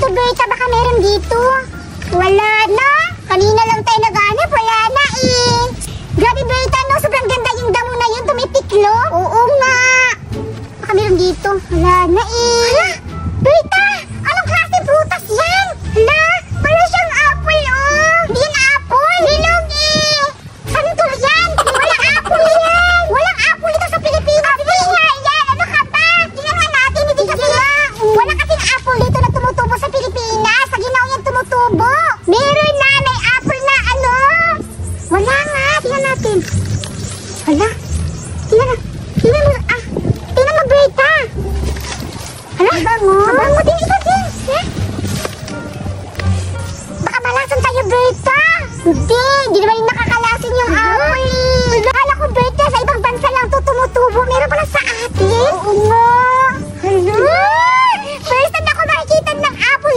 dito, Berta. Baka meron dito. Wala na. Kanina lang tayo naghanap. Wala na eh. Grabe, Berta, no? Sobrang ganda yung damo na yun. Tumipiklo. Oo nga. Baka meron dito. Wala na eh. Hala, Berta! Anong klase prutas yan? Hala, wala siyang apple, oh. Hindi yan apple. Bilog eh. Santol yan. Walang apple yan. Walang apple dito sa Pilipinas. Apple nga yan. Ano ka ba? Tingnan nga natin. Hindi kasi wala kasing apple dito na tumutubo sa Pilipinas. Sa Ginao yan tumutubo. Meron na. May apple na ano. Wala nga. Tingnan natin. Hala. Tingnan na. Tingnan mo. Ah. Tingnan mo, Berta. Hala. Mabango. Mabango din ito din. Eh? Baka malasan tayo, Berta. Hindi naman yung nakakalasin yung apple. Akala ko, Berta, sa ibang bansa lang ito tumutubo. Meron pala sa atin. Oo nga.